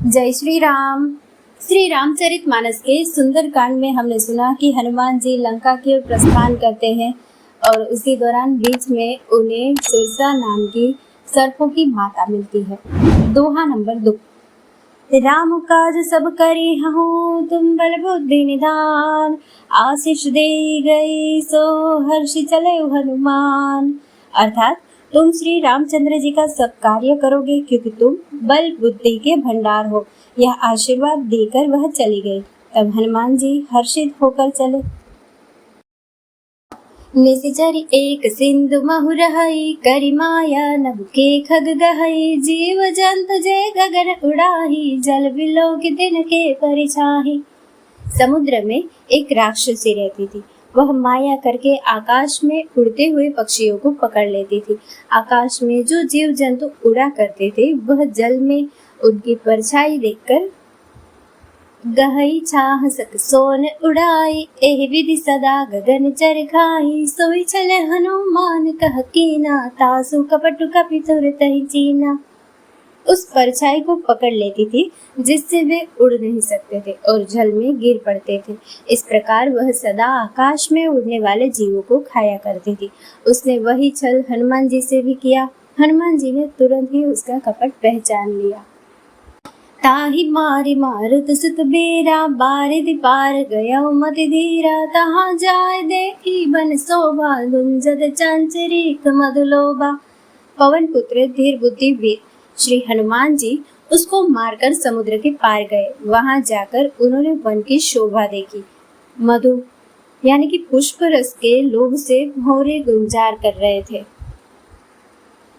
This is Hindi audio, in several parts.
जय श्री राम। श्री रामचरितमानस के सुंदरकांड में हमने सुना कि हनुमान जी लंका की ओर प्रस्थान करते हैं और उसी दौरान बीच में उन्हें सुरसा नाम की सर्पों की माता मिलती है। दोहा नंबर 2। राम काज सब करी हूँ तुम बल बुद्धि निधान, आशीष दे गई सो हर्षि चले हनुमान। अर्थात तुम श्री रामचंद्र जी का सब कार्य करोगे क्योंकि तुम बल बुद्धि के भंडार हो। यह आशीर्वाद देकर वह चली गई। तब हनुमान जी हर्षित होकर चले। निशिचर एक सिंधु महु रहई, करि माया नभ के खग गहई। जीव जंतु जे गगन उड़ाही, जल बिलोक दिन के परिछाही। समुद्र में एक राक्षसी रहती थी। वह माया करके आकाश में उड़ते हुए पक्षियों को पकड़ लेती थी। आकाश में जो जीव जंतु उड़ा करते थे वह जल में उनकी परछाई देखकर गहई छाह सक सोन उड़ाई, एहि विधि सदा गगन चरखाई। सोई चले हनुमान कह कीना, तासु कपटु कपि तुरतहि चीना। उस परछाई को पकड़ लेती थी जिससे वे उड़ नहीं सकते थे और जल में गिर पड़ते थे। इस प्रकार वह सदा आकाश में उड़ने वाले जीवों को खाया करती थी। उसने वही छल हनुमान जी से भी किया। हनुमान जी ने तुरंत ही उसका कपट पहचान लिया। ताहि मारि मारुत सुत बेरा, बारिधि पार गया मति धीरा। तहाँ जाय देखी बन शोभा, गुंजत चंचरीक मधुलोभा। पवन पुत्र धीर बुद्धि वीर श्री हनुमान जी उसको मारकर समुद्र के पार गए। वहां जाकर उन्होंने वन की शोभा देखी। मधु यानी कि पुष्प रस के लोभ से भौरे गुंजार कर रहे थे।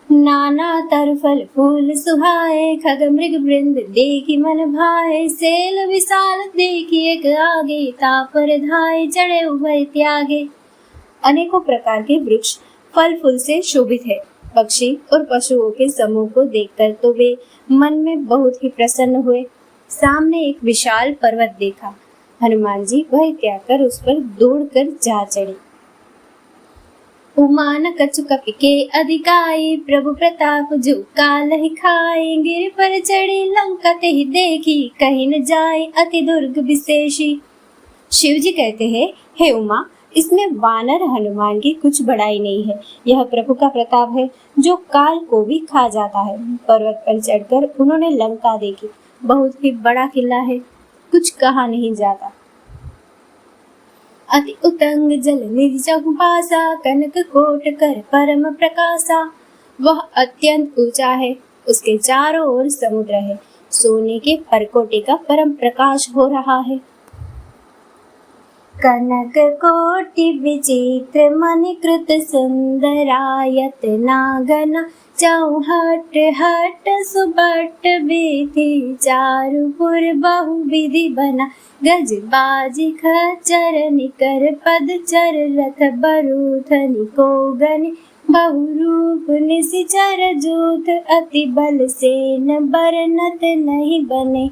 नाना तरु फल फूल सुहाए, खग मृग वृंद देखी मन भाए। सेल विशाल देखी एक आगे, तापर धाय चढ़े उभय त्यागे। अनेकों प्रकार के वृक्ष फल फूल से शोभित है। पक्षी और पशुओं के समूह को देखकर तो वे मन में बहुत ही प्रसन्न हुए। सामने एक विशाल पर्वत देखा। हनुमान जी वह त्याग कर उस पर दौड़कर जा चढ़े। उमान कछु कपि के अधिकाई, प्रभु प्रताप जो काल ही खाए। गिर पर चढ़ी लंका ते ही देखी, कहीं न जाए अति दुर्ग विशेषी। शिव जी कहते हैं, हे उमा, इसमें वानर हनुमान की कुछ बड़ाई नहीं है। यह प्रभु का प्रताप है जो काल को भी खा जाता है। पर्वत पर चढ़कर उन्होंने लंका देखी। बहुत ही बड़ा किला है, कुछ कहा नहीं जाता। अति उतंग जल निधि चहुपासा, कनक कोट कर परम प्रकाशा। वह अत्यंत ऊंचा है, उसके चारों ओर समुद्र है। सोने के परकोटे का परम प्रकाश हो रहा है। कनक कोटि विचित्र मणिकृत सुंदरायत नागना। चौहट हट सुबट बीथी, चारुपुर बहुविधि बना। गज बाजी खच्चर निकर पद चर, रथ बरूथनि को गनि। बहुरूप निशिचर जूथ, अति बल सेन बरनत नहीं बने।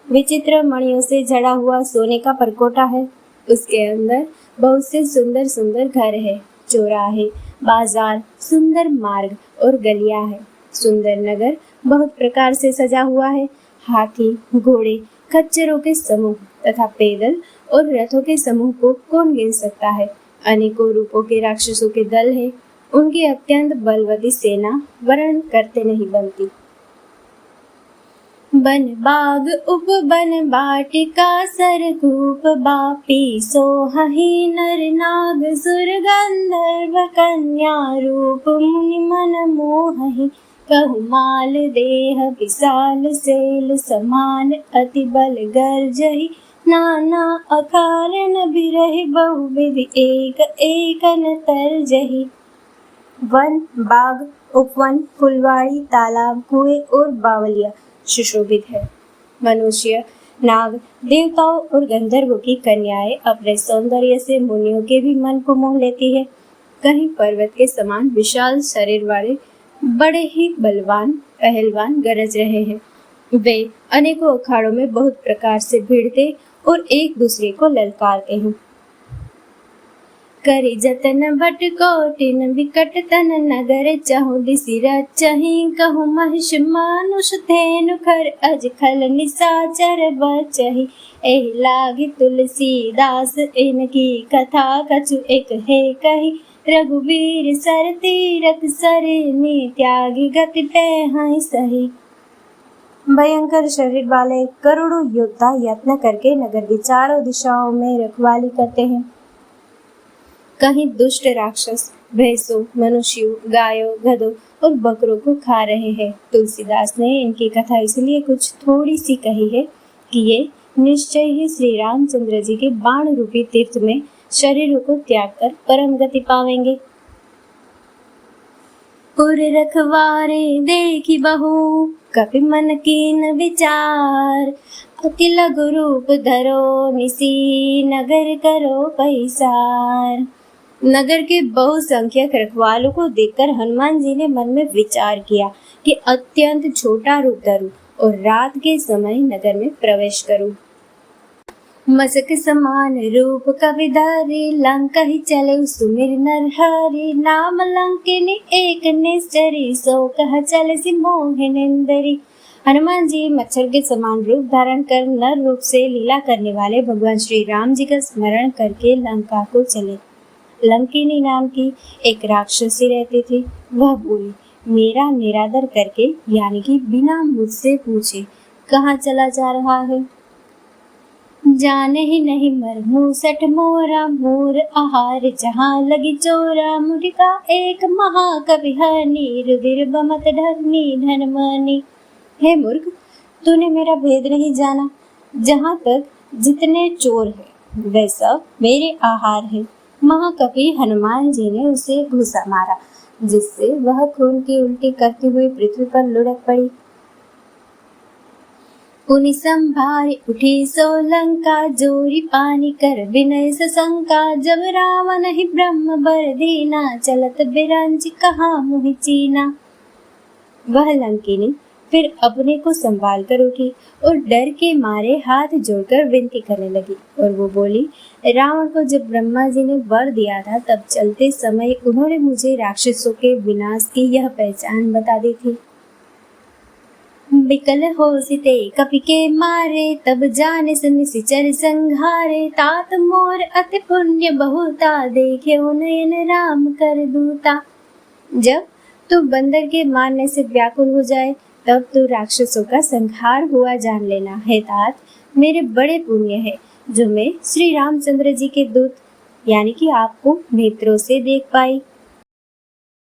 विचित्र मणियों से जड़ा हुआ सोने का परकोटा है। उसके अंदर बहुत से सुंदर सुंदर घर है, चौराहे, बाजार, सुंदर मार्ग और गलियां हैं। सुंदर नगर बहुत प्रकार से सजा हुआ है। हाथी, घोड़े, खच्चरों के समूह तथा पैदल और रथों के समूह को कौन गिन सकता है। अनेकों रूपों के राक्षसों के दल है। उनकी अत्यंत बलवती सेना वर्ण करते नहीं बनती। बन बाग उपवन बाटिका, सरकूप बापी सोहहि। नर नाग सुर गंधर्व कन्या, रूप मुनि मन मोहहि। कहु माल देह विशाल सेल समान, अति बल गर्जहि। नाना अकारन बिरहि, बहुविधि एक एकन तरजहि। वन, बाग, उपवन, फुलवाड़ी, तालाब, कुएं और बावलिया सुशोभित है। मनुष्य, नाग, देवताओं और गंधर्वों की कन्याएं अपने सौंदर्य से मुनियों के भी मन को मोह लेती है। कहीं पर्वत के समान विशाल शरीर वाले बड़े ही बलवान पहलवान गरज रहे हैं। वे अनेकों अखाड़ों में बहुत प्रकार से भिड़ते और एक दूसरे को ललकारते हैं। करी जतन भट कोटिन विकट तन नगर चहु दिसि रचहि कहु महिष मानुष धेनु खर अज खल निसाचर बचहि एहि लागी तुलसीदास इनकी कथा कछु एक है कही रघुवीर सर तीरथ सरिनी त्यागी गति पेहहि सही। भयंकर शरीर वाले करोड़ों योद्धा यत्न करके नगर की चारों दिशाओं में रखवाली करते हैं। कहीं दुष्ट राक्षस भैंसों, मनुष्यों, गायों, गधों और बकरों को खा रहे हैं। तुलसीदास ने इनकी कथा इसलिए कुछ थोड़ी सी कही है कि ये निश्चय ही श्री रामचंद्र जी के बाण रूपी तीर्थ में शरीरों को त्याग कर परम गति पावेंगे। पुर रखवारे देखी बहु कपि मन कीन विचार अकिल गुरूप धरो निसी नगर करो पैसार। नगर के बहुसंख्यक रखवालों को देखकर हनुमान जी ने मन में विचार किया कि अत्यंत छोटा रूप धरूं और रात के समय नगर में प्रवेश करूं। मसक समान रूप कवि धारी लंका ही चले सुमिर नरहरि नाम लंकिनी एक निश्चरी सो कह चले सी मोहिनेंदरी। हनुमान जी मच्छर के समान रूप धारण कर नर रूप से लीला करने वाले भगवान श्री राम जी का स्मरण करके लंका को चले। लंकिनी नाम की एक राक्षसी रहती थी। वह बोली, मेरा निरादर करके यानी कि बिना मुझसे पूछे कहाँ चला जा रहा है। जाने ही नहीं मर मूसठ मोरा मोर आहार जहाँ लगी चोरा मुझका एक महाकवि हनी रुधिर बमत ढरनी धनमनी। हे मूर्ख, तूने मेरा भेद नहीं जाना। जहाँ तक जितने चोर है वे सब मेरे आहार है। महाकवि हनुमान जी ने उसे घूसा मारा जिससे वह खून की उल्टी करती हुई पृथ्वी पर लुढ़क पड़ी। पुनि संभारी उठी सो लंका जोरी पानी कर विनय सशंका जब रावण ही ब्रह्म बर दीना चलत बिरंज कहा मुहि चीना। वह लंकिनी फिर अपने को संभाल कर उठी और डर के मारे हाथ जोड़कर विनती करने लगी और वो बोली, रावण को जब ब्रह्मा जी ने वर दिया था तब चलते समय उन्होंने मुझे राक्षसों के विनाश की यह पहचान बता दी थी। बिकल हो सिते कपि के मारे तब जाने निशिचर संघारे तात मोर अति पुण्य बहुता देखे नयन राम कर दूता। जब तू बंदर के मारने से व्याकुल हो जाए तब तू राक्षसों का संहार हुआ जान लेना है तात। मेरे बड़े पुण्य है जो मैं श्री रामचंद्र जी के दूत यानी कि आपको नेत्रों से देख पाई।